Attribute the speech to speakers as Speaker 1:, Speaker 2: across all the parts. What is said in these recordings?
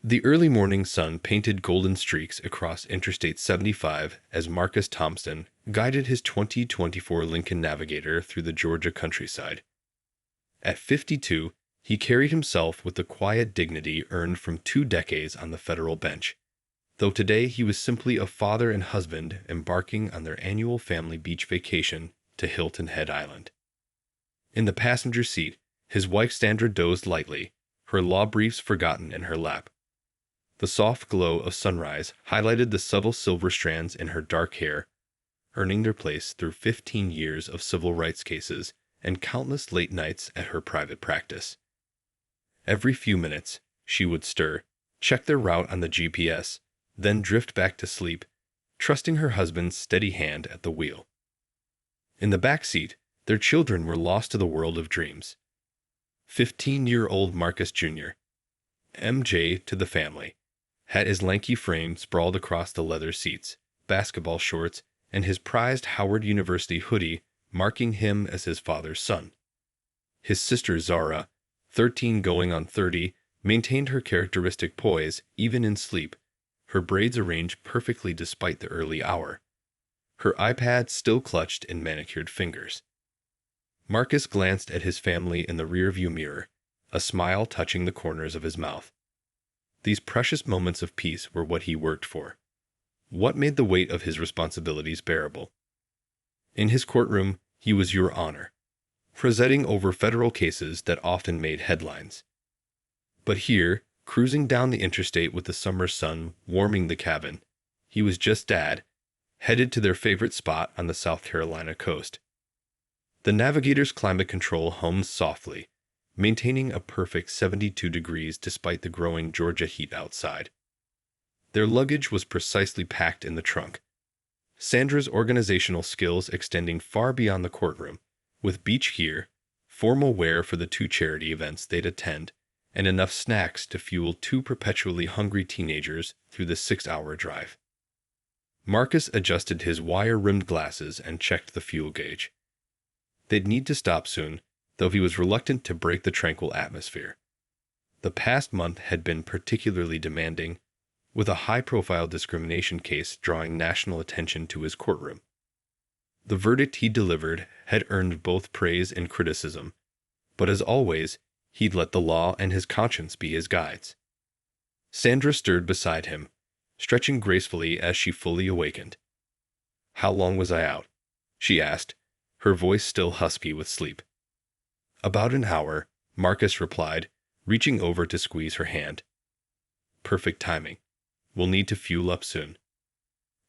Speaker 1: The early morning sun painted golden streaks across Interstate 75 as Marcus Thompson guided his 2024 Lincoln Navigator through the Georgia countryside. At 52, he carried himself with the quiet dignity earned from 2 decades on the federal bench, though today he was simply a father and husband embarking on their annual family beach vacation to Hilton Head Island. In the passenger seat, his wife Sandra dozed lightly, her law briefs forgotten in her lap. The soft glow of sunrise highlighted the subtle silver strands in her dark hair, earning their place through 15 years of civil rights cases and countless late nights at her private practice. Every few minutes, she would stir, check their route on the GPS, then drift back to sleep, trusting her husband's steady hand at the wheel. In the back seat, their children were lost to the world of dreams. 15-year-old Marcus Jr., MJ to the family, had his lanky frame sprawled across the leather seats, basketball shorts, and his prized Howard University hoodie marking him as his father's son. His sister Zara, 13 going on 30, maintained her characteristic poise even in sleep, her braids arranged perfectly despite the early hour, her iPad still clutched in manicured fingers. Marcus glanced at his family in the rearview mirror, a smile touching the corners of his mouth. These precious moments of peace were what he worked for. What made the weight of his responsibilities bearable? In his courtroom, he was Your Honor, presiding over federal cases that often made headlines. But here, cruising down the interstate with the summer sun warming the cabin, he was just Dad, headed to their favorite spot on the South Carolina coast. The Navigator's climate control hummed softly, maintaining a perfect 72 degrees despite the growing Georgia heat outside. Their luggage was precisely packed in the trunk, Sandra's organizational skills extending far beyond the courtroom, with beach gear, formal wear for the 2 charity events they'd attend, and enough snacks to fuel 2 perpetually hungry teenagers through the 6-hour drive. Marcus adjusted his wire-rimmed glasses and checked the fuel gauge. They'd need to stop soon, though he was reluctant to break the tranquil atmosphere. The past month had been particularly demanding, with a high-profile discrimination case drawing national attention to his courtroom. The verdict he delivered had earned both praise and criticism, but as always, he'd let the law and his conscience be his guides. Sandra stirred beside him, stretching gracefully as she fully awakened. "How long was I out?" she asked, her voice still husky with sleep. "About an hour," Marcus replied, reaching over to squeeze her hand. "Perfect timing. We'll need to fuel up soon."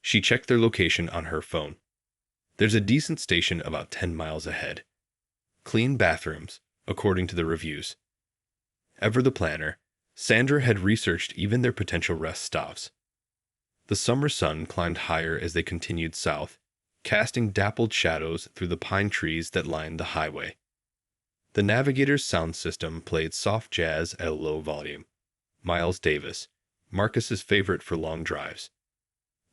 Speaker 1: She checked their location on her phone. There's a decent station about 10 miles ahead. Clean bathrooms, according to the reviews. Ever the planner, Sandra had researched even their potential rest stops. The summer sun climbed higher as they continued south, casting dappled shadows through the pine trees that lined the highway. The Navigator's sound system played soft jazz at a low volume. Miles Davis, Marcus's favorite for long drives.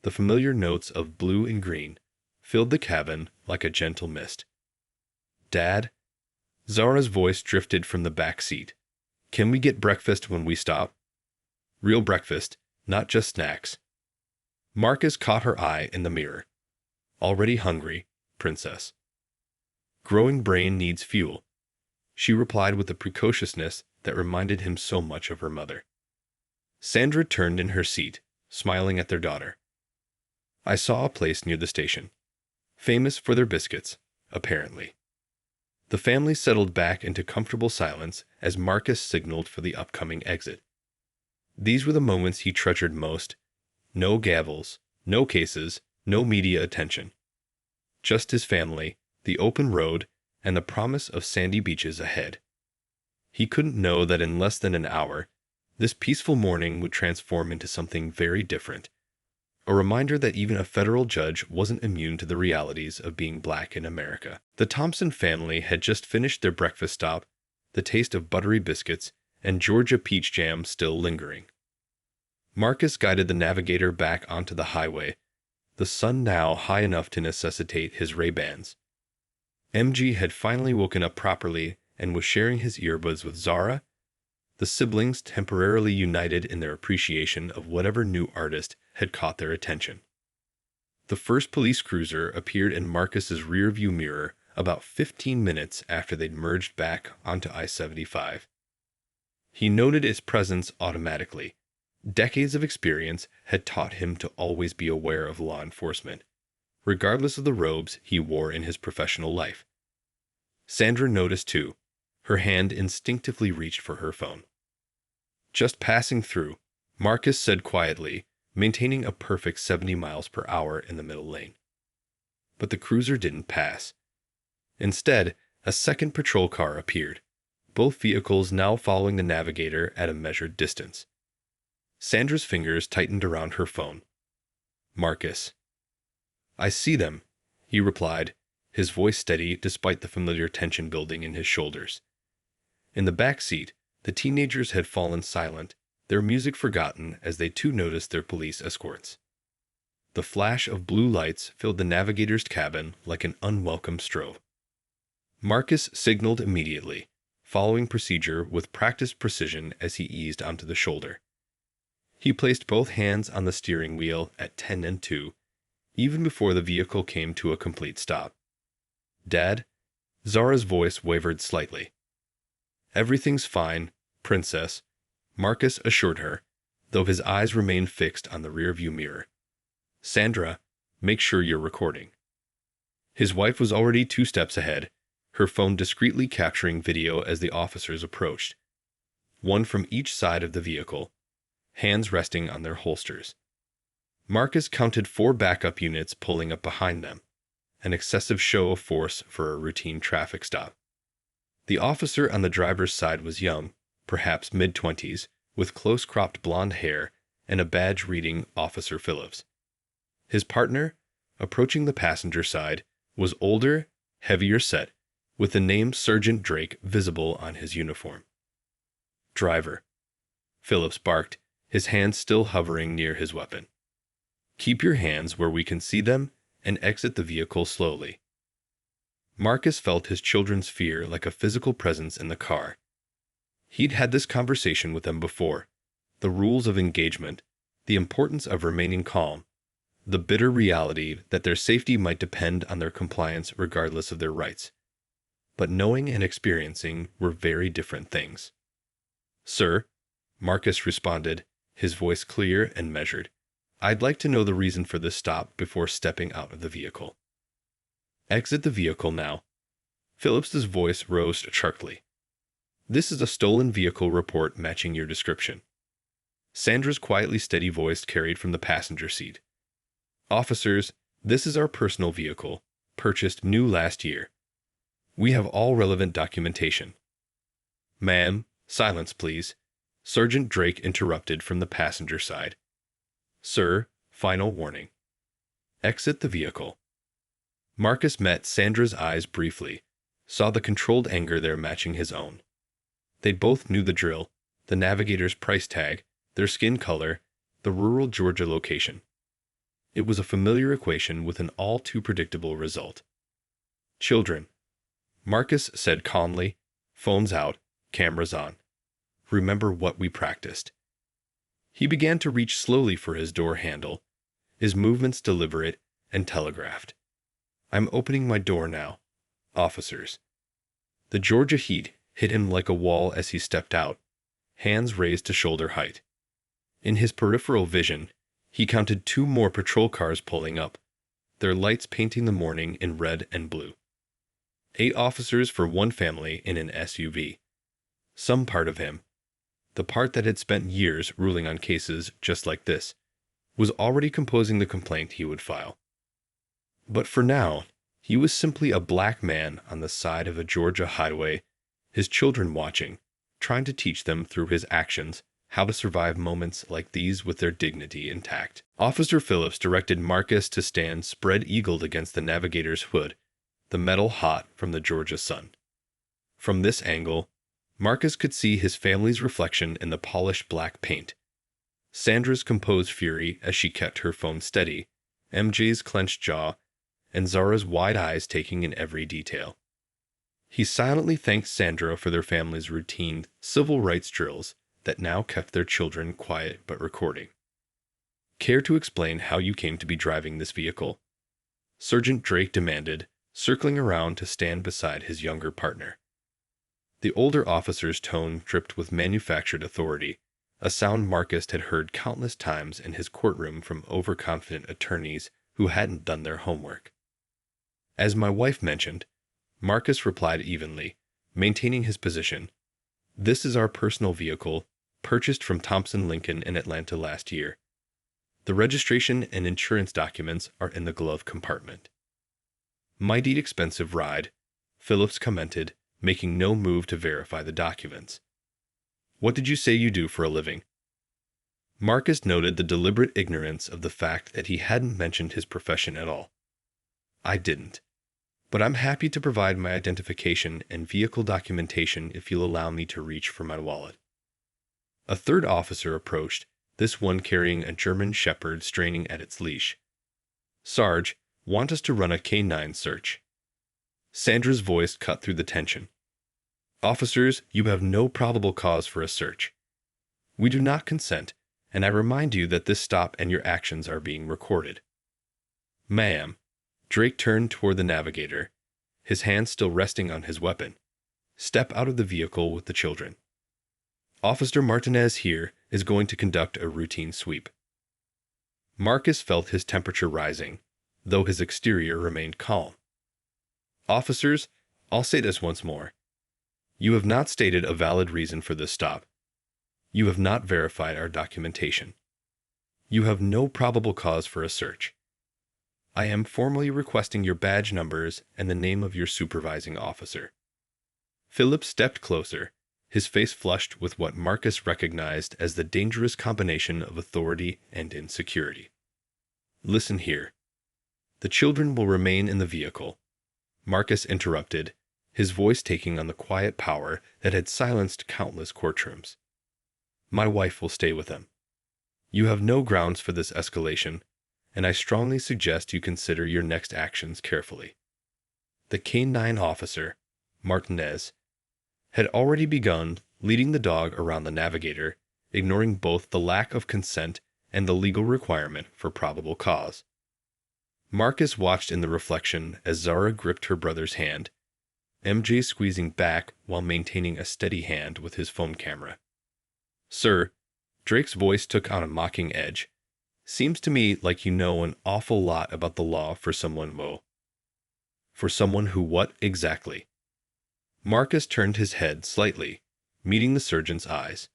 Speaker 1: The familiar notes of blue and green filled the cabin like a gentle mist. "Dad?" Zara's voice drifted from the back seat. "Can we get breakfast when we stop?" "Real breakfast, not just snacks." Marcus caught her eye in the mirror. "Already hungry, princess." "Growing brain needs fuel," she replied with a precociousness that reminded him so much of her mother. Sandra turned in her seat, smiling at their daughter. "I saw a place near the station. Famous for their biscuits, apparently." The family settled back into comfortable silence as Marcus signaled for the upcoming exit. These were the moments he treasured most. No gavels, no cases, no media attention. Just his family, the open road, and the promise of sandy beaches ahead. He couldn't know that in less than an hour, this peaceful morning would transform into something very different. A reminder that even a federal judge wasn't immune to the realities of being black in America. The Thompson family had just finished their breakfast stop, the taste of buttery biscuits and Georgia peach jam still lingering. Marcus guided the Navigator back onto the highway, the sun now high enough to necessitate his Ray-Bans. MG had finally woken up properly and was sharing his earbuds with Zara, the siblings temporarily united in their appreciation of whatever new artist had caught their attention. The first police cruiser appeared in Marcus's rearview mirror about 15 minutes after they'd merged back onto I-75. He noted its presence automatically. Decades of experience had taught him to always be aware of law enforcement, regardless of the robes he wore in his professional life. Sandra noticed too. Her hand instinctively reached for her phone. "Just passing through," Marcus said quietly, maintaining a perfect 70 miles per hour in the middle lane. But the cruiser didn't pass. Instead, a second patrol car appeared, both vehicles now following the Navigator at a measured distance. Sandra's fingers tightened around her phone. "Marcus." "I see them," he replied, his voice steady despite the familiar tension building in his shoulders. In the back seat, the teenagers had fallen silent, their music forgotten as they too noticed their police escorts. The flash of blue lights filled the Navigator's cabin like an unwelcome strobe. Marcus signaled immediately, following procedure with practiced precision as he eased onto the shoulder. He placed both hands on the steering wheel at 10 and 2, even before the vehicle came to a complete stop. "Dad?" Zara's voice wavered slightly. "Everything's fine, Princess," Marcus assured her, though his eyes remained fixed on the rearview mirror. "Sandra, make sure you're recording." His wife was already 2 steps ahead, her phone discreetly capturing video as the officers approached. One from each side of the vehicle, hands resting on their holsters. Marcus counted 4 backup units pulling up behind them, an excessive show of force for a routine traffic stop. The officer on the driver's side was young, perhaps mid-20s, with close-cropped blonde hair and a badge reading Officer Phillips. His partner, approaching the passenger side, was older, heavier set, with the name Sergeant Drake visible on his uniform. "Driver," Phillips barked, his hands still hovering near his weapon. "Keep your hands where we can see them and exit the vehicle slowly." Marcus felt his children's fear like a physical presence in the car. He'd had this conversation with them before. The rules of engagement, the importance of remaining calm, the bitter reality that their safety might depend on their compliance regardless of their rights. But knowing and experiencing were very different things. "Sir," Marcus responded, his voice clear and measured, "I'd like to know the reason for this stop before stepping out of the vehicle." "Exit the vehicle now." Phillips's voice rose sharply. "This is a stolen vehicle report matching your description." Sandra's quietly steady voice carried from the passenger seat. "Officers, this is our personal vehicle, purchased new last year. We have all relevant documentation." "Ma'am, silence please," Sergeant Drake interrupted from the passenger side. "Sir, final warning. Exit the vehicle." Marcus met Sandra's eyes briefly, saw the controlled anger there matching his own. They both knew the drill, the Navigator's price tag, their skin color, the rural Georgia location. It was a familiar equation with an all too predictable result. "Children," Marcus said calmly, phones out, cameras on. "Remember what we practiced." He began to reach slowly for his door handle, his movements deliberate and telegraphed. "I'm opening my door now, officers." The Georgia heat hit him like a wall as he stepped out, hands raised to shoulder height. In his peripheral vision, he counted 2 more patrol cars pulling up, their lights painting the morning in red and blue. 8 officers for one family in an SUV. Some part of him, the part that had spent years ruling on cases just like this, was already composing the complaint he would file. But for now, he was simply a black man on the side of a Georgia highway, his children watching, trying to teach them through his actions how to survive moments like these with their dignity intact. Officer Phillips directed Marcus to stand spread-eagled against the Navigator's hood, the metal hot from the Georgia sun. From this angle, Marcus could see his family's reflection in the polished black paint. Sandra's composed fury as she kept her phone steady, MJ's clenched jaw, and Zara's wide eyes taking in every detail. He silently thanked Sandra for their family's routine civil rights drills that now kept their children quiet but recording. Care to explain how you came to be driving this vehicle? Sergeant Drake demanded, circling around to stand beside his younger partner. The older officer's tone dripped with manufactured authority, a sound Marcus had heard countless times in his courtroom from overconfident attorneys who hadn't done their homework. As my wife mentioned, Marcus replied evenly, maintaining his position. This is our personal vehicle, purchased from Thompson Lincoln in Atlanta last year. The registration and insurance documents are in the glove compartment. Mighty expensive ride, Phillips commented, making no move to verify the documents. What did you say you do for a living? Marcus noted the deliberate ignorance of the fact that he hadn't mentioned his profession at all. I didn't. But I'm happy to provide my identification and vehicle documentation if you'll allow me to reach for my wallet. A third officer approached, this one carrying a German shepherd straining at its leash. Sarge, want us to run a canine search. Sandra's voice cut through the tension. Officers, you have no probable cause for a search. We do not consent, and I remind you that this stop and your actions are being recorded. Ma'am. Drake turned toward the navigator, his hand still resting on his weapon. Step out of the vehicle with the children. Officer Martinez here is going to conduct a routine sweep. Marcus felt his temperature rising, though his exterior remained calm. Officers, I'll say this once more. You have not stated a valid reason for this stop. You have not verified our documentation. You have no probable cause for a search. I am formally requesting your badge numbers and the name of your supervising officer. Phillips stepped closer, his face flushed with what Marcus recognized as the dangerous combination of authority and insecurity. Listen here. The children will remain in the vehicle. Marcus interrupted, his voice taking on the quiet power that had silenced countless courtrooms. My wife will stay with them. You have no grounds for this escalation, and I strongly suggest you consider your next actions carefully. The canine officer, Martinez, had already begun leading the dog around the navigator, ignoring both the lack of consent and the legal requirement for probable cause. Marcus watched in the reflection as Zara gripped her brother's hand, MJ squeezing back while maintaining a steady hand with his phone camera. Sir, Drake's voice took on a mocking edge. Seems to me like you know an awful lot about the law for someone For someone who what exactly? Marcus turned his head slightly, meeting the surgeon's eyes.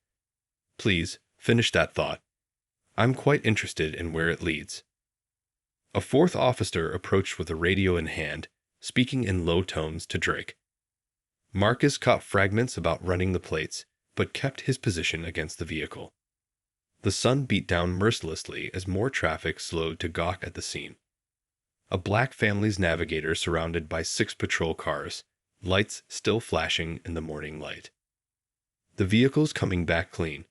Speaker 1: Please, finish that thought. I'm quite interested in where it leads. A fourth officer approached with a radio in hand, speaking in low tones to Drake. Marcus caught fragments about running the plates, but kept his position against the vehicle. The sun beat down mercilessly as more traffic slowed to gawk at the scene. A black family's navigator surrounded by 6 patrol cars, lights still flashing in the morning light. The vehicle's coming back clean,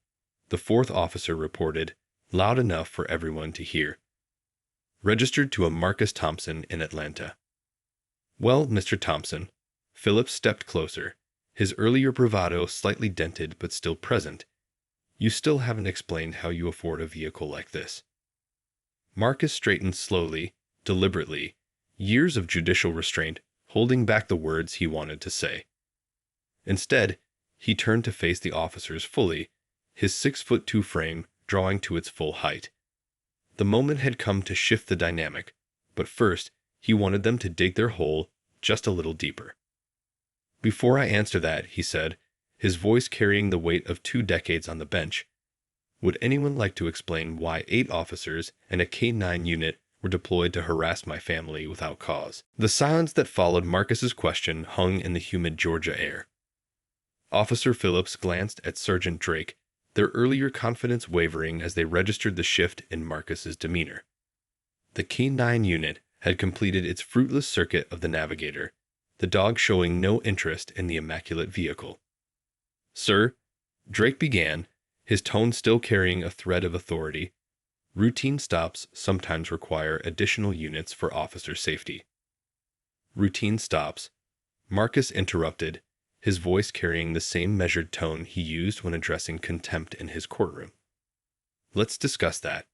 Speaker 1: the fourth officer reported, loud enough for everyone to hear. Registered to a Marcus Thompson in Atlanta. Well, Mr. Thompson, Phillips stepped closer, his earlier bravado slightly dented but still present. You still haven't explained how you afford a vehicle like this. Marcus straightened slowly, deliberately, years of judicial restraint holding back the words he wanted to say. Instead, he turned to face the officers fully, his 6'2" frame drawing to its full height. The moment had come to shift the dynamic, but first he wanted them to dig their hole just a little deeper. Before I answer that, he said, his voice carrying the weight of 2 decades on the bench, would anyone like to explain why 8 officers and a K-9 unit were deployed to harass my family without cause? The silence that followed Marcus's question hung in the humid Georgia air. Officer Phillips glanced at Sergeant Drake, their earlier confidence wavering as they registered the shift in Marcus's demeanor. The K-9 unit had completed its fruitless circuit of the navigator, the dog showing no interest in the immaculate vehicle. Sir, Drake began, his tone still carrying a thread of authority. Routine stops sometimes require additional units for officer safety. Routine stops. Marcus interrupted, his voice carrying the same measured tone he used when addressing contempt in his courtroom. Let's discuss that.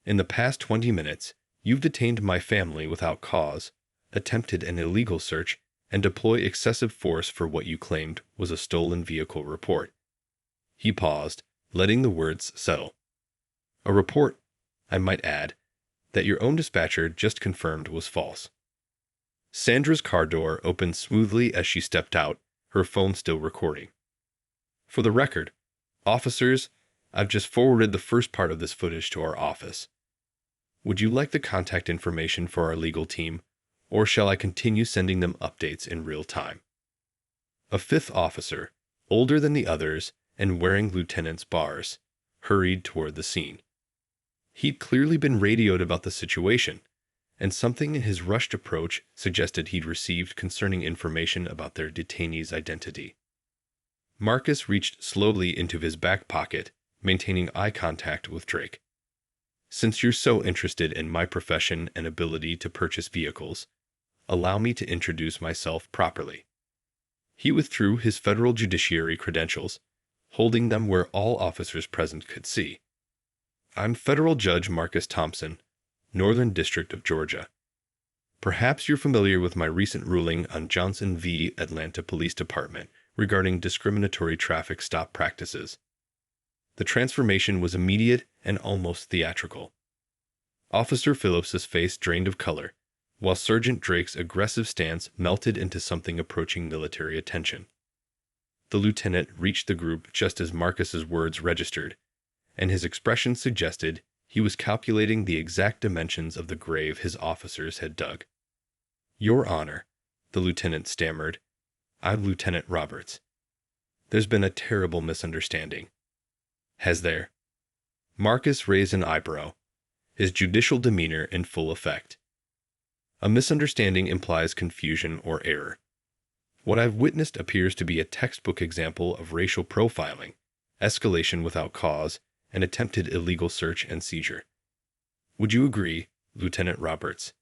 Speaker 1: In the past 20 minutes, you've detained my family without cause, attempted an illegal search, and deployed excessive force for what you claimed was a stolen vehicle report. He paused, letting the words settle. A report, I might add, that your own dispatcher just confirmed was false. Sandra's car door opened smoothly as she stepped out, her phone still recording. For the record, officers, I've just forwarded the first part of this footage to our office. Would you like the contact information for our legal team, or shall I continue sending them updates in real time? A fifth officer, older than the others and wearing lieutenant's bars, hurried toward the scene. He'd clearly been radioed about the situation, and something in his rushed approach suggested he'd received concerning information about their detainee's identity. Marcus reached slowly into his back pocket, maintaining eye contact with Drake. Since you're so interested in my profession and ability to purchase vehicles, allow me to introduce myself properly. He withdrew his federal judiciary credentials, holding them where all officers present could see. I'm Federal Judge Marcus Thompson, Northern District of Georgia. Perhaps you're familiar with my recent ruling on Johnson v. Atlanta Police Department regarding discriminatory traffic stop practices. The transformation was immediate and almost theatrical. Officer Phillips's face drained of color, while Sergeant Drake's aggressive stance melted into something approaching military attention. The lieutenant reached the group just as Marcus's words registered, and his expression suggested he was calculating the exact dimensions of the grave his officers had dug. Your Honor, the lieutenant stammered, I'm Lieutenant Roberts. There's been a terrible misunderstanding. Has there? Marcus raised an eyebrow, his judicial demeanor in full effect. A misunderstanding implies confusion or error. What I've witnessed appears to be a textbook example of racial profiling, escalation without cause, and attempted illegal search and seizure. Would you agree, Lieutenant Roberts?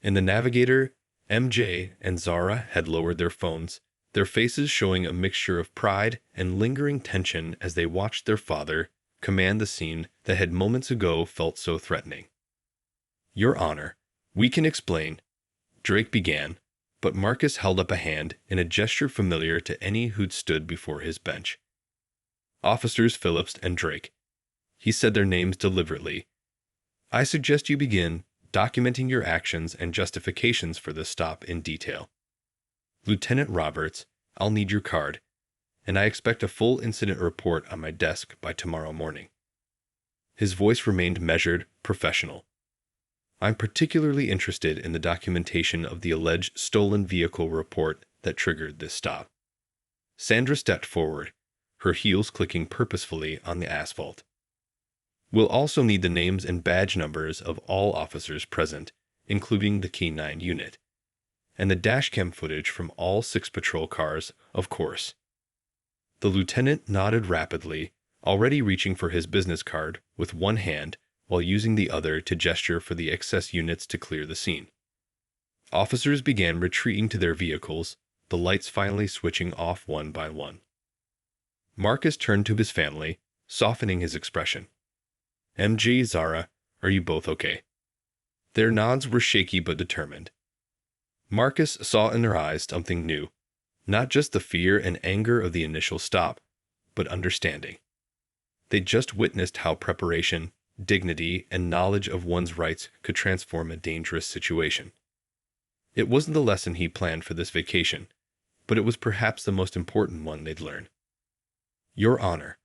Speaker 1: In the Navigator, MJ and Zara had lowered their phones, their faces showing a mixture of pride and lingering tension as they watched their father command the scene that had moments ago felt so threatening. Your Honor, we can explain, Drake began, but Marcus held up a hand in a gesture familiar to any who'd stood before his bench. Officers Phillips and Drake. He said their names deliberately. I suggest you begin documenting your actions and justifications for this stop in detail. Lieutenant Roberts, I'll need your card, and I expect a full incident report on my desk by tomorrow morning. His voice remained measured, professional. I'm particularly interested in the documentation of the alleged stolen vehicle report that triggered this stop. Sandra stepped forward, her heels clicking purposefully on the asphalt. We'll also need the names and badge numbers of all officers present, including the K-9 unit, and the dashcam footage from all 6 patrol cars, of course. The lieutenant nodded rapidly, already reaching for his business card with one hand while using the other to gesture for the excess units to clear the scene. Officers began retreating to their vehicles, the lights finally switching off one by one. Marcus turned to his family, softening his expression. MJ, Zara, are you both okay? Their nods were shaky but determined. Marcus saw in their eyes something new, not just the fear and anger of the initial stop, but understanding. They'd just witnessed how preparation, dignity, and knowledge of one's rights could transform a dangerous situation. It wasn't the lesson he planned for this vacation, but it was perhaps the most important one they'd learn. Your Honor,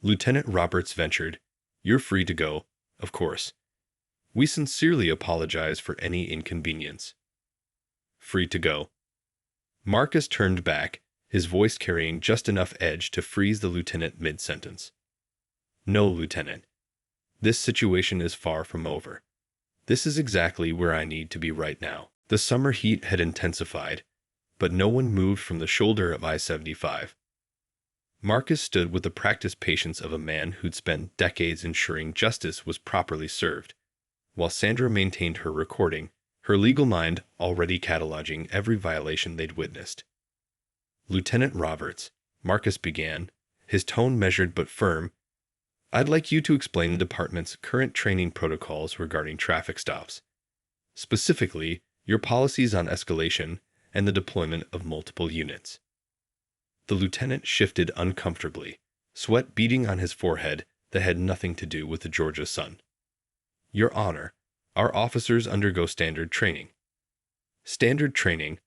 Speaker 1: Lieutenant Roberts ventured, you're free to go, of course. We sincerely apologize for any inconvenience. Free to go. Marcus turned back, his voice carrying just enough edge to freeze the lieutenant mid-sentence. No, Lieutenant. This situation is far from over. This is exactly where I need to be right now. The summer heat had intensified, but no one moved from the shoulder of I-75. Marcus stood with the practiced patience of a man who'd spent decades ensuring justice was properly served, while Sandra maintained her recording, her legal mind already cataloging every violation they'd witnessed. "Lieutenant Roberts," Marcus began, his tone measured but firm, "I'd like you to explain the department's current training protocols regarding traffic stops. Specifically, your policies on escalation and the deployment of multiple units." The lieutenant shifted uncomfortably, sweat beading on his forehead that had nothing to do with the Georgia sun. "Your Honor, our officers undergo standard training." "Standard training,"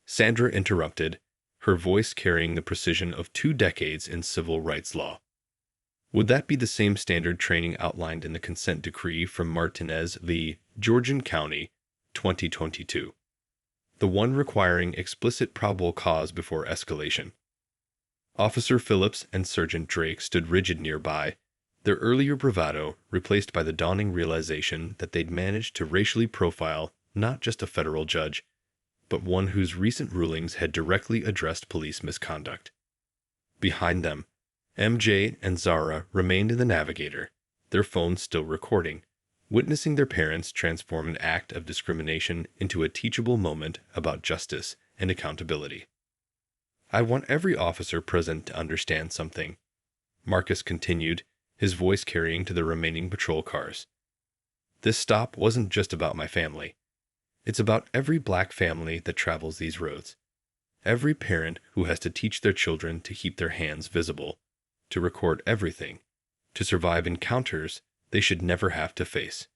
Speaker 1: Sandra interrupted, her voice carrying the precision of 2 decades in civil rights law. "Would that be the same standard training outlined in the consent decree from Martinez v. Georgian County, 2022? The one requiring explicit probable cause before escalation?" Officer Phillips and Sergeant Drake stood rigid nearby, their earlier bravado replaced by the dawning realization that they'd managed to racially profile not just a federal judge, but one whose recent rulings had directly addressed police misconduct. Behind them, MJ and Zara remained in the Navigator, their phones still recording, witnessing their parents transform an act of discrimination into a teachable moment about justice and accountability. "I want every officer present to understand something," Marcus continued, his voice carrying to the remaining patrol cars. "This stop wasn't just about my family. It's about every black family that travels these roads. Every parent who has to teach their children to keep their hands visible, to record everything, to survive encounters they should never have to face."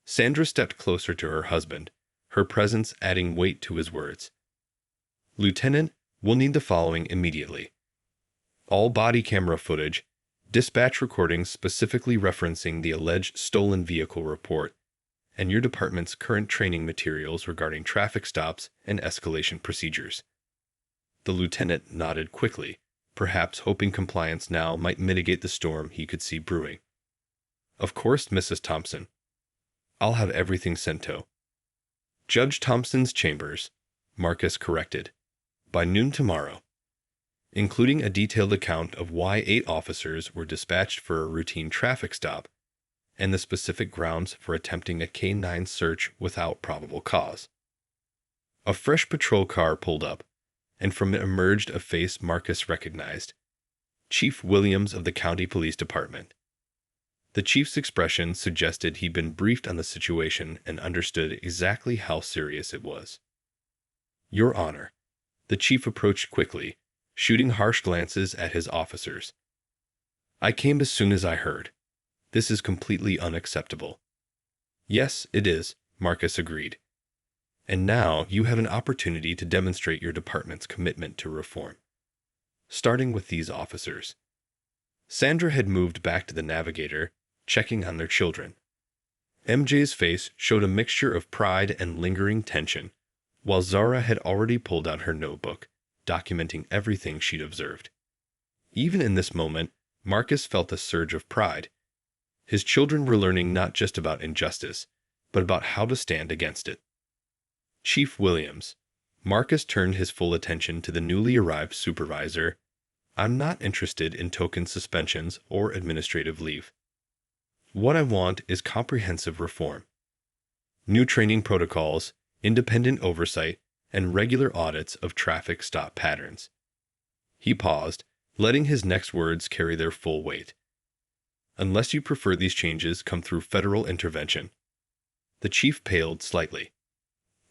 Speaker 1: Sandra stepped closer to her husband, her presence adding weight to his words. "Lieutenant, we'll need the following immediately: all body camera footage, dispatch recordings specifically referencing the alleged stolen vehicle report, and your department's current training materials regarding traffic stops and escalation procedures." The lieutenant nodded quickly, perhaps hoping compliance now might mitigate the storm he could see brewing. "Of course, Mrs. Thompson. I'll have everything sent to Judge Thompson's chambers," Marcus corrected, "by noon tomorrow, including a detailed account of why 8 officers were dispatched for a routine traffic stop and the specific grounds for attempting a K-9 search without probable cause." A fresh patrol car pulled up, and from it emerged a face Marcus recognized: Chief Williams of the County Police Department. The chief's expression suggested he'd been briefed on the situation and understood exactly how serious it was. "Your Honor," the chief approached quickly, shooting harsh glances at his officers. "I came as soon as I heard. This is completely unacceptable." "Yes, it is," Marcus agreed. "And now you have an opportunity to demonstrate your department's commitment to reform. Starting with these officers." Sandra had moved back to the Navigator, checking on their children. MJ's face showed a mixture of pride and lingering tension, while Zara had already pulled out her notebook, documenting everything she'd observed. Even in this moment, Marcus felt a surge of pride. His children were learning not just about injustice, but about how to stand against it. "Chief Williams," Marcus turned his full attention to the newly arrived supervisor, "I'm not interested in token suspensions or administrative leave. What I want is comprehensive reform. New training protocols, independent oversight, and regular audits of traffic stop patterns." He paused, letting his next words carry their full weight. "Unless you prefer these changes come through federal intervention." The chief paled slightly.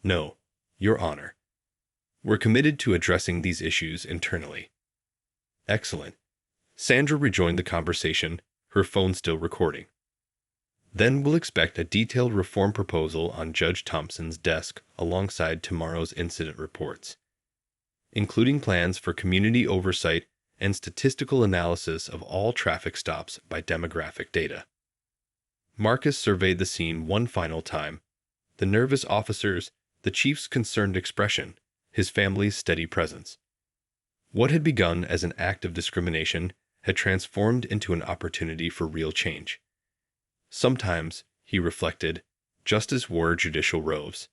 Speaker 1: "No, Your Honor. We're committed to addressing these issues internally." "Excellent." Sandra rejoined the conversation, her phone still recording. "Then we'll expect a detailed reform proposal on Judge Thompson's desk alongside tomorrow's incident reports, including plans for community oversight and statistical analysis of all traffic stops by demographic data." Marcus surveyed the scene one final time: the nervous officers, the chief's concerned expression, his family's steady presence. What had begun as an act of discrimination had transformed into an opportunity for real change. Sometimes, he reflected, justice wore judicial robes,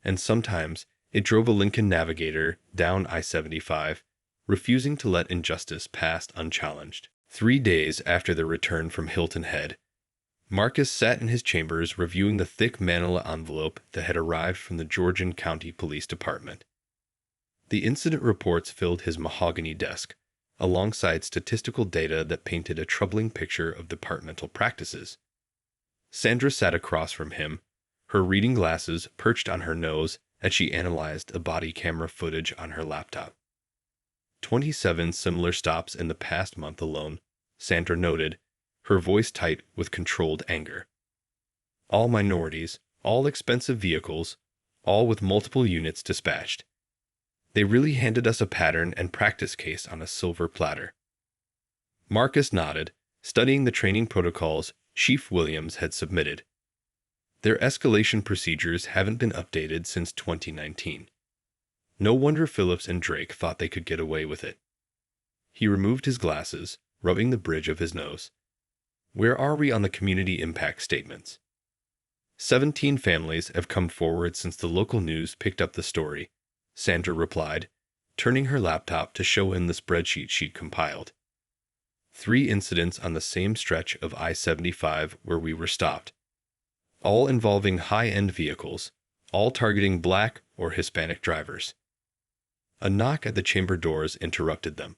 Speaker 1: and sometimes it drove a Lincoln Navigator down I-75, refusing to let injustice pass unchallenged. 3 days after their return from Hilton Head, Marcus sat in his chambers reviewing the thick manila envelope that had arrived from the Georgian County Police Department. The incident reports filled his mahogany desk, alongside statistical data that painted a troubling picture of departmental practices. Sandra sat across from him, her reading glasses perched on her nose as she analyzed the body camera footage on her laptop. 27 similar stops in the past month alone, Sandra noted, her voice tight with controlled anger. All minorities, all expensive vehicles, all with multiple units dispatched. They really handed us a pattern and practice case on a silver platter. Marcus nodded, studying the training protocols Chief Williams had submitted. Their escalation procedures haven't been updated since 2019. No wonder Phillips and Drake thought they could get away with it. He removed his glasses, rubbing the bridge of his nose. Where are we on the community impact statements? 17 families have come forward since the local news picked up the story, Sandra replied, turning her laptop to show him the spreadsheet she'd compiled. 3 incidents on the same stretch of I-75 where we were stopped, all involving high-end vehicles, all targeting Black or Hispanic drivers. A knock at the chamber doors interrupted them.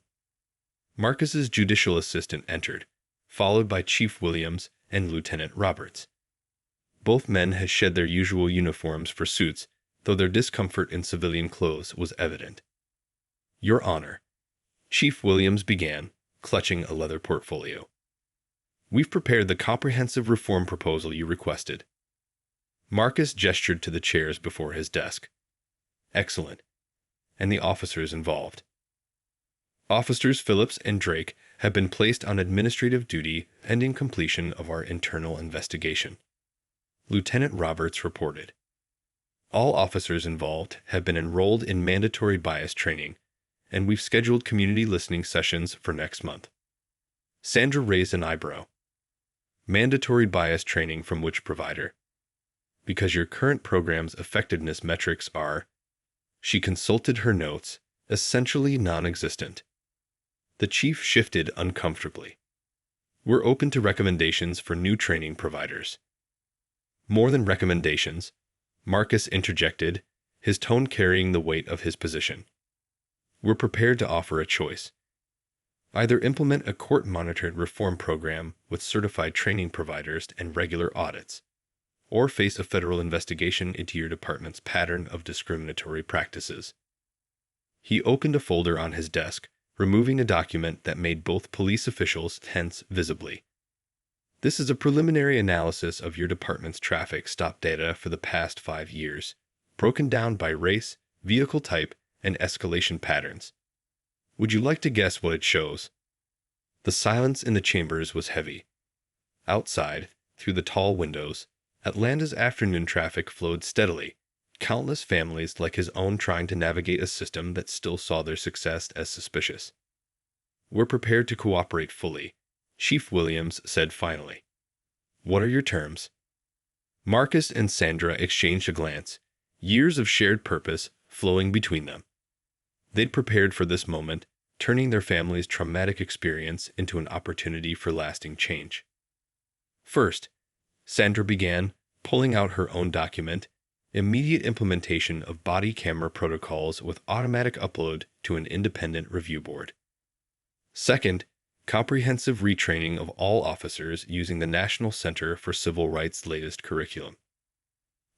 Speaker 1: Marcus's judicial assistant entered, followed by Chief Williams and Lieutenant Roberts. Both men had shed their usual uniforms for suits, though their discomfort in civilian clothes was evident. Your Honor, Chief Williams began, clutching a leather portfolio. We've prepared the comprehensive reform proposal you requested. Marcus gestured to the chairs before his desk. Excellent. And the officers involved. Officers Phillips and Drake have been placed on administrative duty pending completion of our internal investigation. Lieutenant Roberts reported. All officers involved have been enrolled in mandatory bias training, and we've scheduled community listening sessions for next month. Sandra raised an eyebrow. Mandatory bias training from which provider? Because your current program's effectiveness metrics are, she consulted her notes, essentially non-existent. The chief shifted uncomfortably. We're open to recommendations for new training providers. More than recommendations, Marcus interjected, his tone carrying the weight of his position. We're prepared to offer a choice. Either implement a court-monitored reform program with certified training providers and regular audits, or face a federal investigation into your department's pattern of discriminatory practices. He opened a folder on his desk, removing a document that made both police officials tense visibly. This is a preliminary analysis of your department's traffic stop data for the past 5 years, broken down by race, vehicle type, and escalation patterns. Would you like to guess what it shows? The silence in the chambers was heavy. Outside, through the tall windows, Atlanta's afternoon traffic flowed steadily, countless families like his own trying to navigate a system that still saw their success as suspicious. We're prepared to cooperate fully, Chief Williams said finally. What are your terms? Marcus and Sandra exchanged a glance, years of shared purpose flowing between them. They'd prepared for this moment, turning their family's traumatic experience into an opportunity for lasting change. First, Sandra began, pulling out her own document, immediate implementation of body camera protocols with automatic upload to an independent review board. Second, comprehensive retraining of all officers using the National Center for Civil Rights' latest curriculum.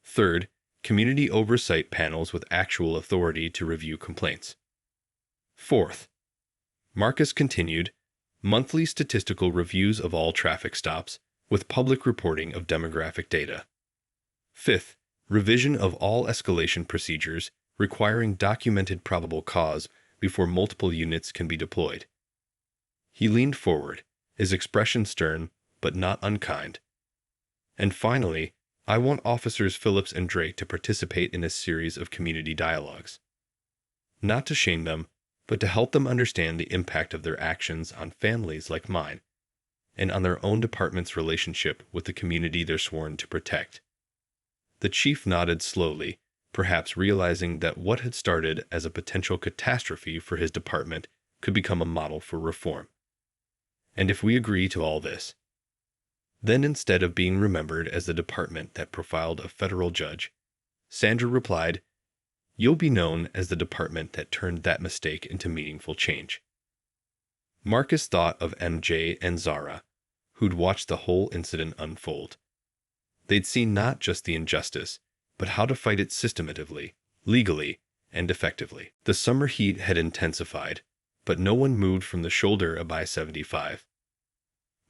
Speaker 1: Third, community oversight panels with actual authority to review complaints. Fourth, Marcus continued, monthly statistical reviews of all traffic stops with public reporting of demographic data. Fifth, revision of all escalation procedures requiring documented probable cause before multiple units can be deployed. He leaned forward, his expression stern but not unkind. And finally, I want officers Phillips and Drake to participate in a series of community dialogues. Not to shame them, but to help them understand the impact of their actions on families like mine, and on their own department's relationship with the community they're sworn to protect. The chief nodded slowly, perhaps realizing that what had started as a potential catastrophe for his department could become a model for reform. And if we agree to all this, Then, instead of being remembered as the department that profiled a federal judge, Sandra replied, "You'll be known as the department that turned that mistake into meaningful change." Marcus thought of MJ and Zara, who'd watched the whole incident unfold. They'd seen not just the injustice, but how to fight it systematically, legally, and effectively. The summer heat had intensified, but no one moved from the shoulder of I-75.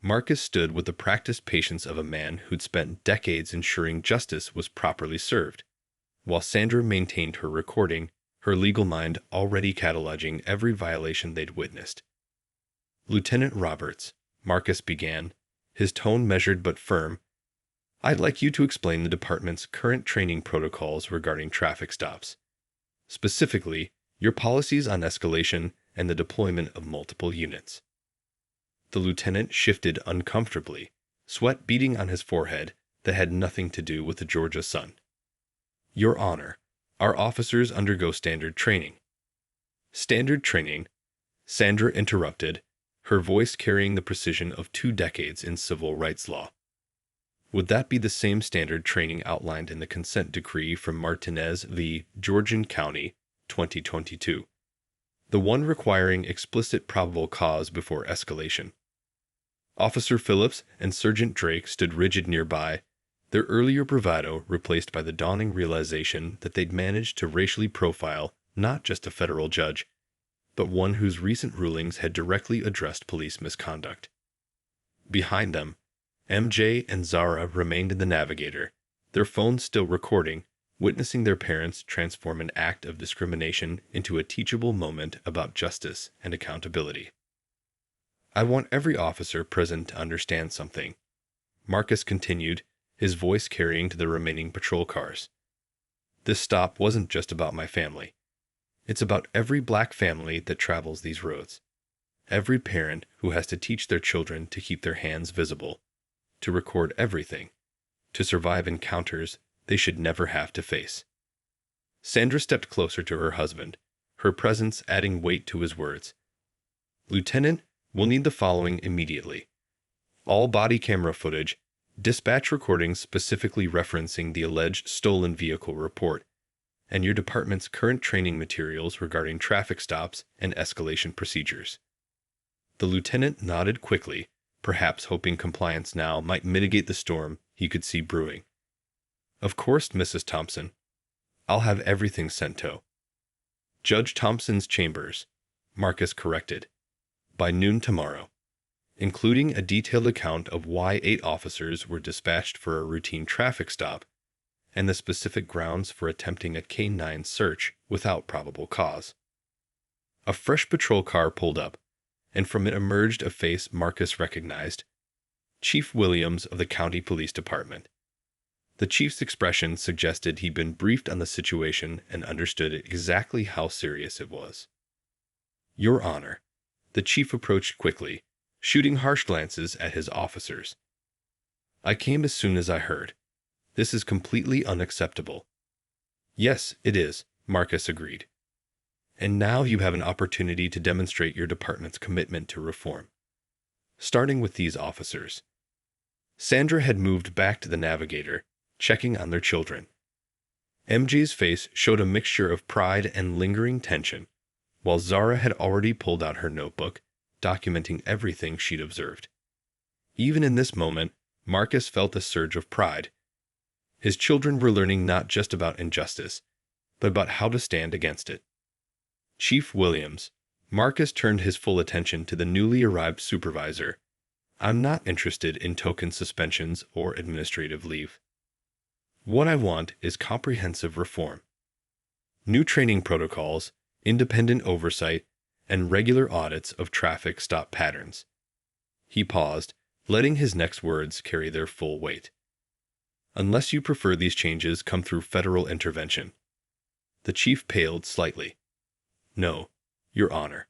Speaker 1: Marcus stood with the practiced patience of a man who'd spent decades ensuring justice was properly served, while Sandra maintained her recording, her legal mind already cataloging every violation they'd witnessed. "Lieutenant Roberts," Marcus began, his tone measured but firm, "I'd like you to explain the department's current training protocols regarding traffic stops. Specifically, your policies on escalation and the deployment of multiple units." The lieutenant shifted uncomfortably, sweat beading on his forehead that had nothing to do with the Georgia sun. "Your Honor, our officers undergo standard training." "Standard training?" Sandra interrupted, her voice carrying the precision of 2 decades in civil rights law. "Would that be the same standard training outlined in the consent decree from Martinez v. Georgian County, 2022? The one requiring explicit probable cause before escalation?" Officer Phillips and Sergeant Drake stood rigid nearby, their earlier bravado replaced by the dawning realization that they'd managed to racially profile not just a federal judge, but one whose recent rulings had directly addressed police misconduct. Behind them, MJ and Zara remained in the Navigator, their phones still recording, witnessing their parents transform an act of discrimination into a teachable moment about justice and accountability. "I want every officer present to understand something," Marcus continued, his voice carrying to the remaining patrol cars. "This stop wasn't just about my family. It's about every black family that travels these roads. Every parent who has to teach their children to keep their hands visible, to record everything, to survive encounters they should never have to face." Sandra stepped closer to her husband, her presence adding weight to his words. "Lieutenant, we'll need the following immediately: all body camera footage, dispatch recordings specifically referencing the alleged stolen vehicle report, and your department's current training materials regarding traffic stops and escalation procedures." The lieutenant nodded quickly, perhaps hoping compliance now might mitigate the storm he could see brewing. "Of course, Mrs. Thompson. I'll have everything sent to Judge Thompson's chambers," Marcus corrected, "by noon tomorrow, including a detailed account of why 8 officers were dispatched for a routine traffic stop and the specific grounds for attempting a K-9 search without probable cause." A fresh patrol car pulled up, and from it emerged a face Marcus recognized: Chief Williams of the County Police Department. The chief's expression suggested he'd been briefed on the situation and understood exactly how serious it was. "Your Honor," the chief approached quickly, shooting harsh glances at his officers. "I came as soon as I heard. This is completely unacceptable." "Yes, it is," Marcus agreed. "And now you have an opportunity to demonstrate your department's commitment to reform. Starting with these officers." Sandra had moved back to the Navigator, checking on their children. MJ's face showed a mixture of pride and lingering tension, while Zara had already pulled out her notebook, documenting everything she'd observed. Even in this moment, Marcus felt a surge of pride. His children were learning not just about injustice, but about how to stand against it. "Chief Williams," Marcus turned his full attention to the newly arrived supervisor. "I'm not interested in token suspensions or administrative leave. What I want is comprehensive reform. New training protocols, independent oversight, and regular audits of traffic stop patterns." He paused, letting his next words carry their full weight. "Unless you prefer these changes come through federal intervention." The chief paled slightly. "No, Your Honor.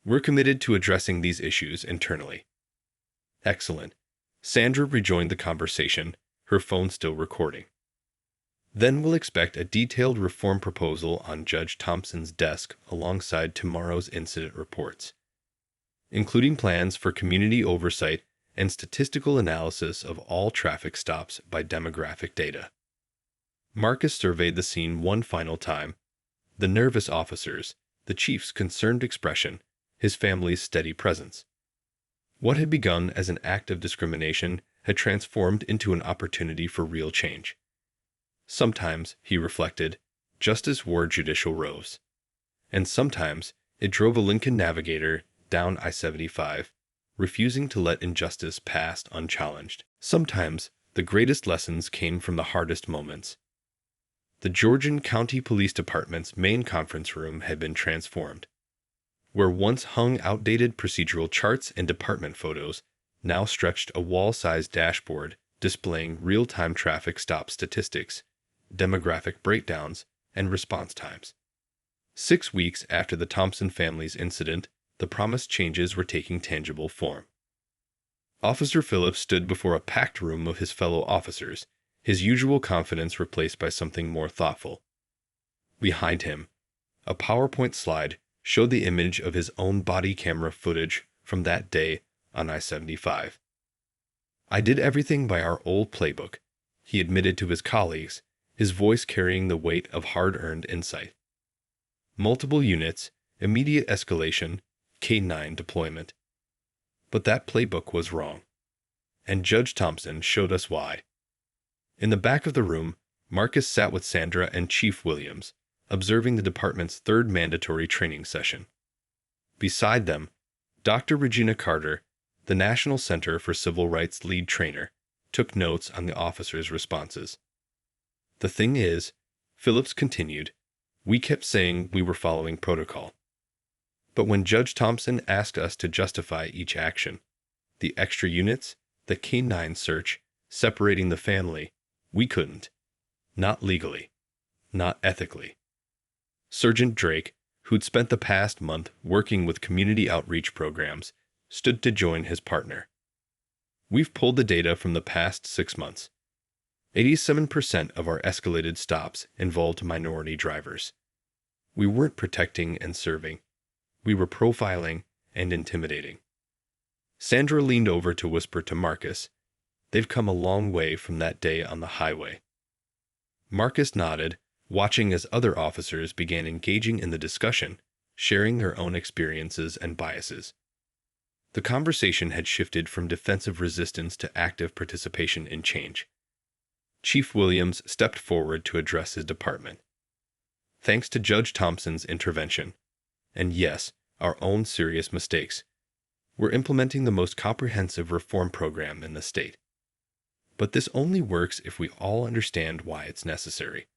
Speaker 1: We're committed to addressing these issues internally." "Excellent." Sandra rejoined the conversation, her phone still recording. "Then we'll expect a detailed reform proposal on Judge Thompson's desk alongside tomorrow's incident reports, including plans for community oversight and statistical analysis of all traffic stops by demographic data. Marcus surveyed the scene one final time. The nervous officers, the chief's concerned expression, his family's steady presence. What had begun as an act of discrimination had transformed into an opportunity for real change. Sometimes, he reflected, justice wore judicial robes. And sometimes it drove a Lincoln Navigator down I-75, refusing to let injustice pass unchallenged. Sometimes the greatest lessons came from the hardest moments. The Georgian County Police Department's main conference room had been transformed. Where once hung outdated procedural charts and department photos, now stretched a wall-sized dashboard displaying real-time traffic stop statistics, demographic breakdowns, and response times. 6 weeks after the Thompson family's incident, the promised changes were taking tangible form. Officer Phillips stood before a packed room of his fellow officers, his usual confidence replaced by something more thoughtful. Behind him, a PowerPoint slide showed the image of his own body camera footage from that day on I-75. "I did everything by our old playbook," he admitted to his colleagues, his voice carrying the weight of hard-earned insight. Multiple units, immediate escalation, K-9 deployment. But that playbook was wrong. And Judge Thompson showed us why. In the back of the room, Marcus sat with Sandra and Chief Williams, observing the department's third mandatory training session. Beside them, Dr. Regina Carter, the National Center for Civil Rights lead trainer, took notes on the officers' responses. "The thing is," Phillips continued, "we kept saying we were following protocol. But when Judge Thompson asked us to justify each action, the extra units, the K-9 search, separating the family, we couldn't. Not legally. Not ethically." Sergeant Drake, who'd spent the past month working with community outreach programs, stood to join his partner. "We've pulled the data from the past 6 months. 87% of our escalated stops involved minority drivers. We weren't protecting and serving. We were profiling and intimidating." Sandra leaned over to whisper to Marcus, "They've come a long way from that day on the highway." Marcus nodded, watching as other officers began engaging in the discussion, sharing their own experiences and biases. The conversation had shifted from defensive resistance to active participation in change. Chief Williams stepped forward to address his department. "Thanks to Judge Thompson's intervention, and yes, our own serious mistakes, we're implementing the most comprehensive reform program in the state. But this only works if we all understand why it's necessary."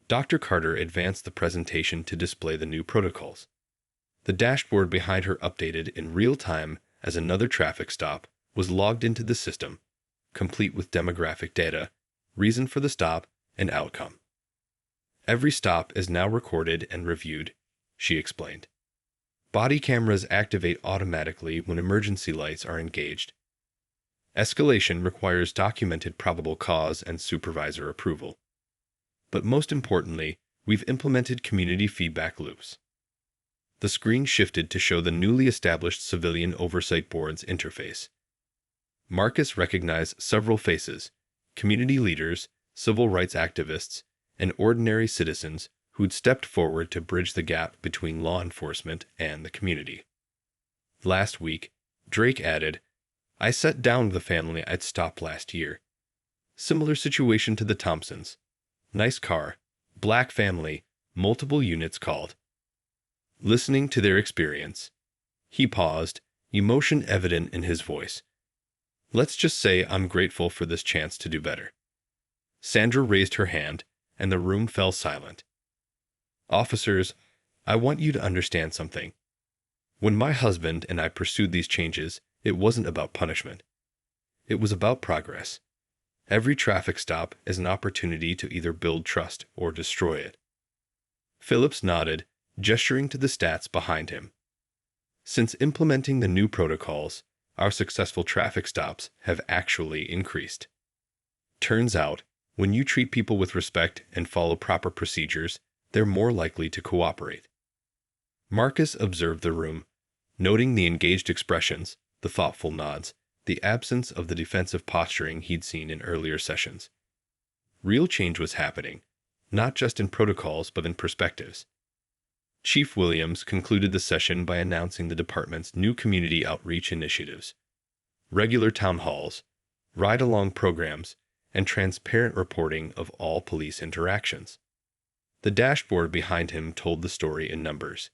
Speaker 1: Dr. Carter advanced the presentation to display the new protocols. The dashboard behind her updated in real time as another traffic stop was logged into the system, complete with demographic data, reason for the stop, and outcome. "Every stop is now recorded and reviewed," she explained. "Body cameras activate automatically when emergency lights are engaged. Escalation requires documented probable cause and supervisor approval. But most importantly, we've implemented community feedback loops." The screen shifted to show the newly established Civilian Oversight Board's interface. Marcus recognized several faces: community leaders, civil rights activists, and ordinary citizens who'd stepped forward to bridge the gap between law enforcement and the community. Last week, Drake added, "I sat down with the family I'd stopped last year. Similar situation to the Thompsons. Nice car, black family, multiple units called. Listening to their experience." He paused, emotion evident in his voice. "Let's just say I'm grateful for this chance to do better." Sandra raised her hand, and the room fell silent. "Officers, I want you to understand something. When my husband and I pursued these changes, it wasn't about punishment. It was about progress. Every traffic stop is an opportunity to either build trust or destroy it." Phillips nodded, gesturing to the stats behind him. "Since implementing the new protocols, our successful traffic stops have actually increased. Turns out, when you treat people with respect and follow proper procedures, they're more likely to cooperate." Marcus observed the room, noting the engaged expressions, the thoughtful nods, the absence of the defensive posturing he'd seen in earlier sessions. Real change was happening, not just in protocols but in perspectives. Chief Williams concluded the session by announcing the department's new community outreach initiatives: regular town halls, ride-along programs, and transparent reporting of all police interactions. The dashboard behind him told the story in numbers: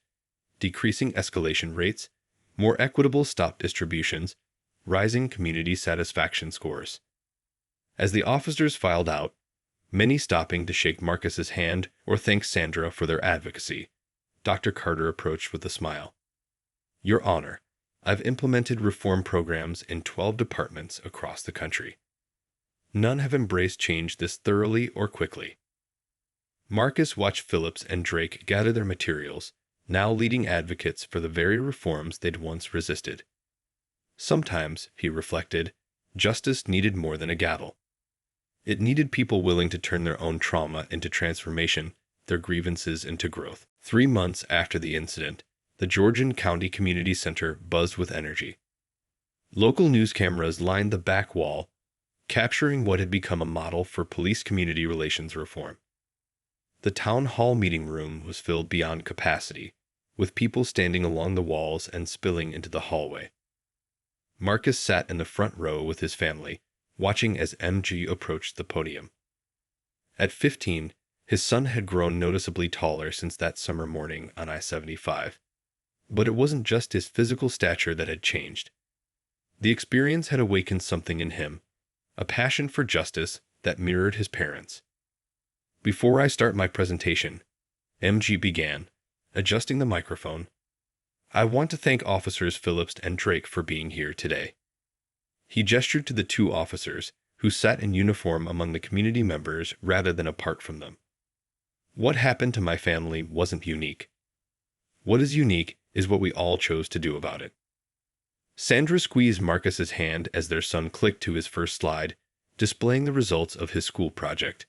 Speaker 1: decreasing escalation rates, more equitable stop distributions, rising community satisfaction scores. As the officers filed out, many stopping to shake Marcus's hand or thank Sandra for their advocacy, Dr. Carter approached with a smile. "Your Honor, I've implemented reform programs in 12 departments across the country. None have embraced change this thoroughly or quickly." Marcus watched Phillips and Drake gather their materials, now leading advocates for the very reforms they'd once resisted. Sometimes, he reflected, justice needed more than a gavel. It needed people willing to turn their own trauma into transformation, their grievances into growth. 3 months after the incident, the Georgian County Community Center buzzed with energy. Local news cameras lined the back wall, capturing what had become a model for police-community relations reform. The town hall meeting room was filled beyond capacity, with people standing along the walls and spilling into the hallway. Marcus sat in the front row with his family, watching as MG approached the podium. At 15, his son had grown noticeably taller since that summer morning on I-75. But it wasn't just his physical stature that had changed. The experience had awakened something in him, a passion for justice that mirrored his parents. "Before I start my presentation," MG began, adjusting the microphone, "I want to thank Officers Phillips and Drake for being here today." He gestured to the 2 officers, who sat in uniform among the community members rather than apart from them. "What happened to my family wasn't unique. What is unique is what we all chose to do about it." Sandra squeezed Marcus's hand as their son clicked to his first slide, displaying the results of his school project: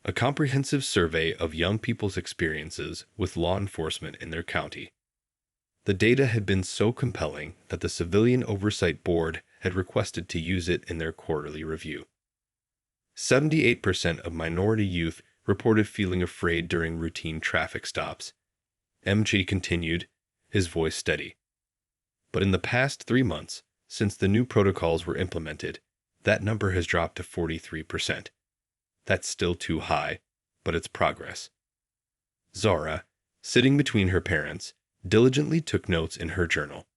Speaker 1: a comprehensive survey of young people's experiences with law enforcement in their county. The data had been so compelling that the Civilian Oversight Board had requested to use it in their quarterly review. 78% of minority youth reported feeling afraid during routine traffic stops. MG continued, his voice steady. But in the past 3 months, since the new protocols were implemented, that number has dropped to 43%. That's still too high, but it's progress. Zara, sitting between her parents, diligently took notes in her journal.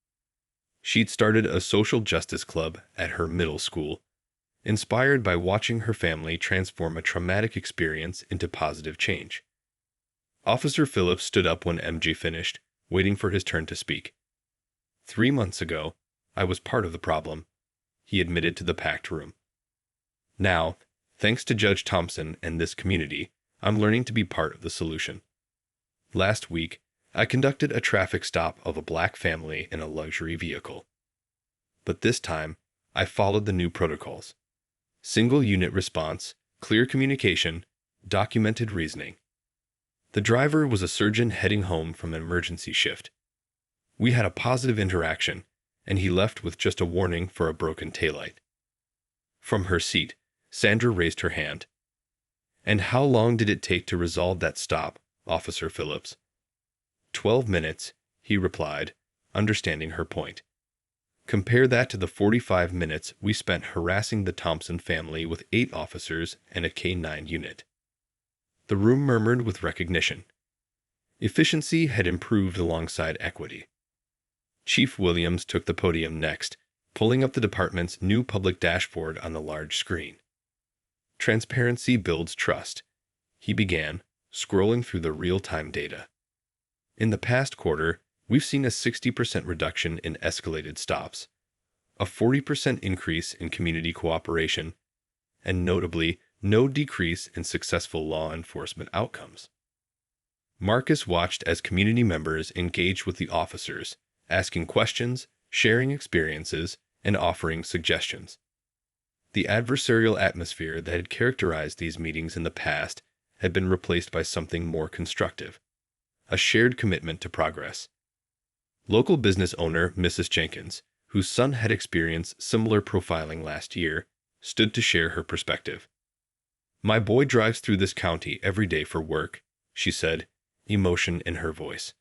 Speaker 1: She'd started a social justice club at her middle school, inspired by watching her family transform a traumatic experience into positive change. Officer Phillips stood up when MG finished, waiting for his turn to speak. 3 months ago, I was part of the problem, he admitted to the packed room. Now, thanks to Judge Thompson and this community, I'm learning to be part of the solution. Last week, I conducted a traffic stop of a black family in a luxury vehicle. But this time, I followed the new protocols: single unit response, clear communication, documented reasoning. The driver was a surgeon heading home from an emergency shift. We had a positive interaction, and he left with just a warning for a broken taillight. From her seat, Sandra raised her hand. "And how long did it take to resolve that stop, Officer Phillips?" 12 minutes, he replied, understanding her point. Compare that to the 45 minutes we spent harassing the Thompson family with 8 officers and a K-9 unit. The room murmured with recognition. Efficiency had improved alongside equity. Chief Williams took the podium next, pulling up the department's new public dashboard on the large screen. "Transparency builds trust," he began, scrolling through the real-time data. "In the past quarter, we've seen a 60% reduction in escalated stops, a 40% increase in community cooperation, and notably, no decrease in successful law enforcement outcomes." Marcus watched as community members engaged with the officers, asking questions, sharing experiences, and offering suggestions. The adversarial atmosphere that had characterized these meetings in the past had been replaced by something more constructive: a shared commitment to progress. Local business owner Mrs. Jenkins, whose son had experienced similar profiling last year, stood to share her perspective. "My boy drives through this county every day for work," she said, emotion in her voice.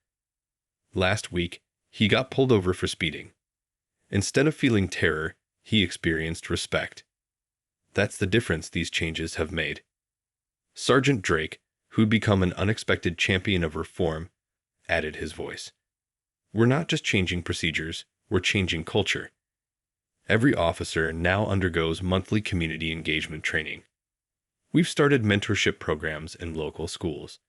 Speaker 1: "Last week, he got pulled over for speeding. Instead of feeling terror, he experienced respect. That's the difference these changes have made." Sergeant Drake, who'd become an unexpected champion of reform, added his voice. "We're not just changing procedures, we're changing culture. Every officer now undergoes monthly community engagement training. We've started mentorship programs in local schools.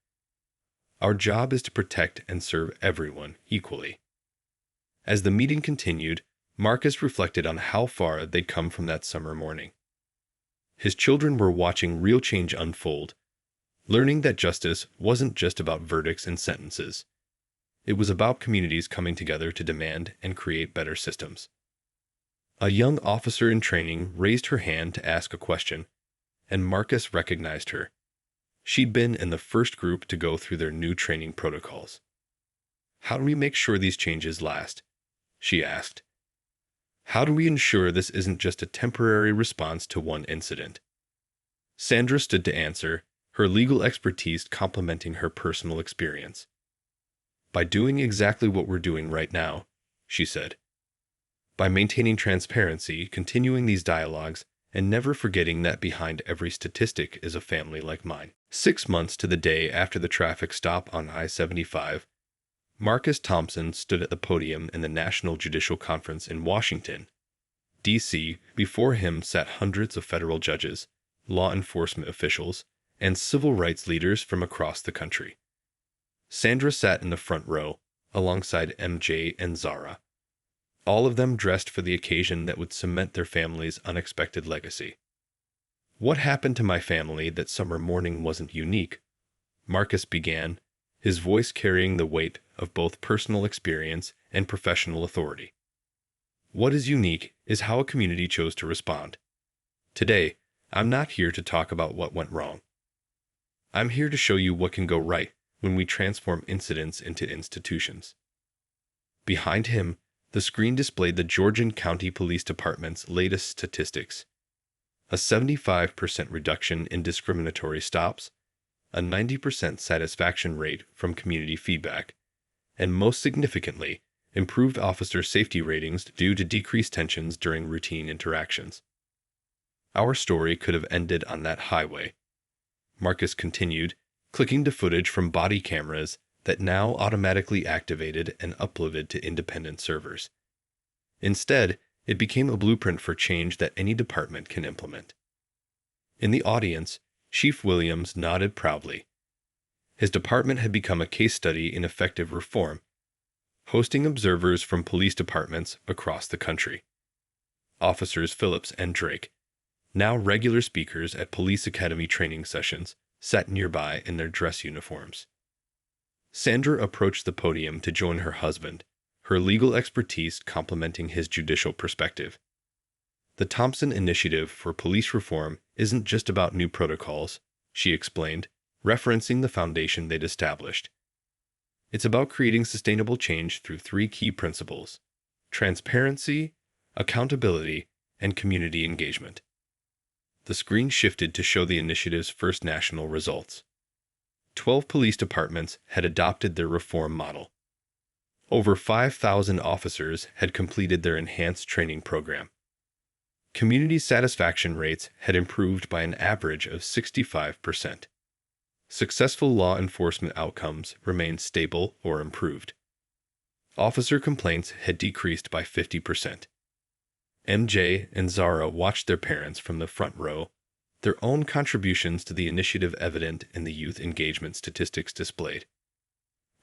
Speaker 1: Our job is to protect and serve everyone equally." As the meeting continued, Marcus reflected on how far they'd come from that summer morning. His children were watching real change unfold, learning that justice wasn't just about verdicts and sentences. It was about communities coming together to demand and create better systems. A young officer in training raised her hand to ask a question, and Marcus recognized her. She'd been in the first group to go through their new training protocols. "How do we make sure these changes last?" she asked. "How do we ensure this isn't just a temporary response to one incident?" Sandra stood to answer, her legal expertise complementing her personal experience. "By doing exactly what we're doing right now," she said. "By maintaining transparency, continuing these dialogues, and never forgetting that behind every statistic is a family like mine." 6 months to the day after the traffic stop on I-75, Marcus Thompson stood at the podium in the National Judicial Conference in Washington, D.C. Before him sat hundreds of federal judges, law enforcement officials, and civil rights leaders from across the country. Sandra sat in the front row, alongside MJ and Zara, all of them dressed for the occasion that would cement their family's unexpected legacy. "What happened to my family that summer morning wasn't unique," Marcus began, his voice carrying the weight of both personal experience and professional authority. "What is unique is how a community chose to respond. Today, I'm not here to talk about what went wrong. I'm here to show you what can go right when we transform incidents into institutions." Behind him, the screen displayed the Georgian County Police Department's latest statistics: a 75% reduction in discriminatory stops, a 90% satisfaction rate from community feedback, and most significantly, improved officer safety ratings due to decreased tensions during routine interactions. "Our story could have ended on that highway," Marcus continued, clicking to footage from body cameras that now automatically activated and uploaded to independent servers. Instead, it became a blueprint for change that any department can implement. In the audience, Chief Williams nodded proudly. His department had become a case study in effective reform, hosting observers from police departments across the country. Officers Phillips and Drake, now regular speakers at police academy training sessions, sat nearby in their dress uniforms. Sandra approached the podium to join her husband, her legal expertise complementing his judicial perspective. "The Thompson Initiative for Police Reform isn't just about new protocols," she explained, referencing the foundation they'd established. "It's about creating sustainable change through 3 key principles: transparency, accountability, and community engagement." The screen shifted to show the initiative's first national results. 12 police departments had adopted their reform model. Over 5,000 officers had completed their enhanced training program. Community satisfaction rates had improved by an average of 65%. Successful law enforcement outcomes remained stable or improved. Officer complaints had decreased by 50%. MJ and Zara watched their parents from the front row, their own contributions to the initiative evident in the youth engagement statistics displayed.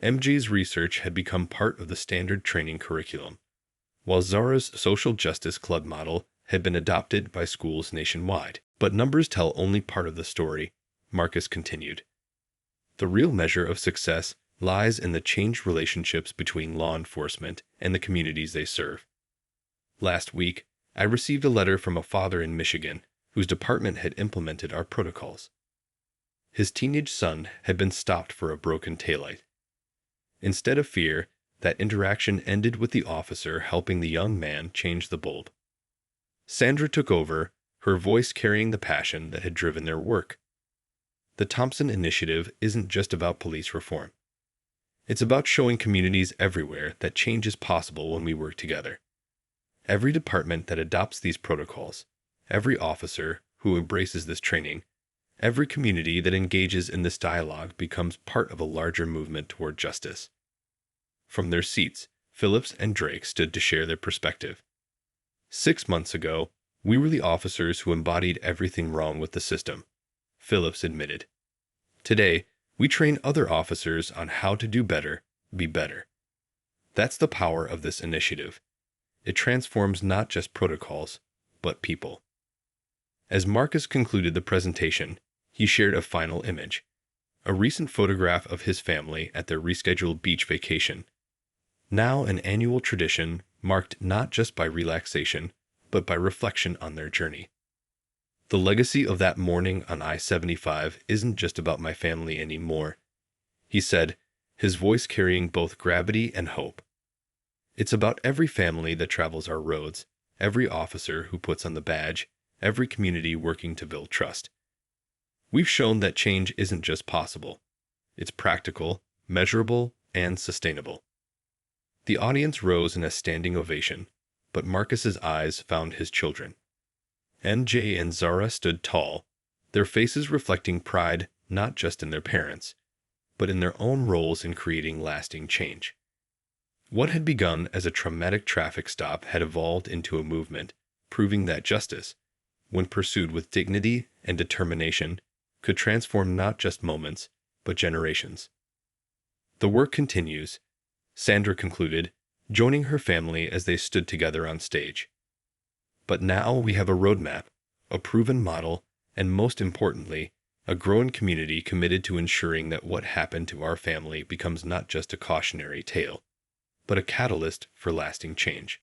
Speaker 1: MJ's research had become part of the standard training curriculum, while Zara's social justice club model had been adopted by schools nationwide. But numbers tell only part of the story, Marcus continued. The real measure of success lies in the changed relationships between law enforcement and the communities they serve. Last week, I received a letter from a father in Michigan whose department had implemented our protocols. His teenage son had been stopped for a broken taillight. Instead of fear, That interaction ended with the officer helping the young man change the bulb. Sandra took over, her voice carrying the passion that had driven their work. The Thompson Initiative isn't just about police reform. It's about showing communities everywhere that change is possible when we work together. Every department that adopts these protocols, every officer who embraces this training, every community that engages in this dialogue becomes part of a larger movement toward justice. From their seats, Phillips and Drake stood to share their perspective. 6 months ago, we were the officers who embodied everything wrong with the system, Phillips admitted. Today, we train other officers on how to do better, be better. That's the power of this initiative. It transforms not just protocols, but people. As Marcus concluded the presentation, he shared a final image, a recent photograph of his family at their rescheduled beach vacation. Now an annual tradition marked not just by relaxation, but by reflection on their journey. The legacy of that morning on I-75 isn't just about my family anymore, he said, his voice carrying both gravity and hope. It's about every family that travels our roads, every officer who puts on the badge, every community working to build trust. We've shown that change isn't just possible. It's practical, measurable, and sustainable. The audience rose in a standing ovation, but Marcus's eyes found his children. MJ and Zara stood tall, their faces reflecting pride not just in their parents, but in their own roles in creating lasting change. What had begun as a traumatic traffic stop had evolved into a movement, proving that justice, when pursued with dignity and determination, could transform not just moments, but generations. The work continues, Sandra concluded, joining her family as they stood together on stage. But now we have a roadmap, a proven model, and most importantly, a growing community committed to ensuring that what happened to our family becomes not just a cautionary tale, but a catalyst for lasting change.